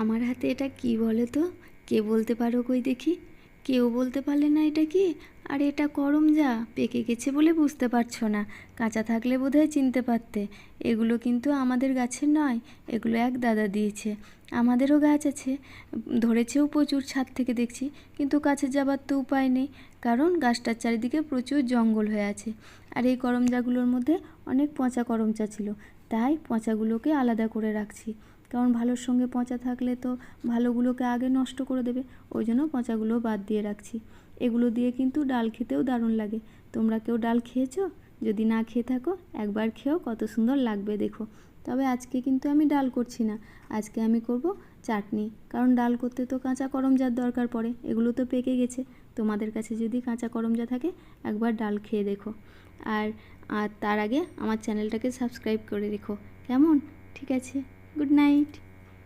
আমার হাতে এটা কি বলো তো? কে বলতে পারো কই দেখি? কেউ বলতে পারলে না এটা কি? আর এটা করমজা, পেকে গেছে বলে বুঝতে পারছো না, কাঁচা থাকলে বোধহয় চিনতে পারতে। এগুলো কিন্তু আমাদের গাছের নয়, এগুলো এক দাদা দিয়েছে। আমাদেরও গাছ আছে, ধরেছেও প্রচুর, ছাদ থেকে দেখছি, কিন্তু কাছে যাবার তো উপায় নেই, কারণ গাছটার চারিদিকে প্রচুর জঙ্গল হয়ে আছে। আর এই করমজাগুলোর মধ্যে অনেক পচা করমচা ছিল, তাই পচাগুলোকে আলাদা করে রাখছি, কারণ ভালোর সঙ্গে পচা থাকলে তো ভালোগুলোকে আগে নষ্ট করে দেবে, ওই জন্য পচাগুলো বাদ দিয়ে রাখছি। এগুলো দিয়ে কিন্তু ডাল খেতেও দারুণ লাগে। তোমরা কেউ ডাল খেয়েছো? যদি না খেয়ে থাকো একবার খেয়েও, কত সুন্দর লাগবে দেখো। তবে আজকে কিন্তু আমি ডাল করছি না, আজকে আমি করব চাটনি, কারণ ডাল করতে তো কাঁচা করমজার দরকার পড়ে, এগুলো তো পেকে গেছে। তোমাদের কাছে যদি কাঁচা করমজা থাকে একবার ডাল খেয়ে দেখো। আর আর তার আগে আমার চ্যানেলটাকে সাবস্ক্রাইব করে রেখো, কেমন? ঠিক আছে, গুড নাইট।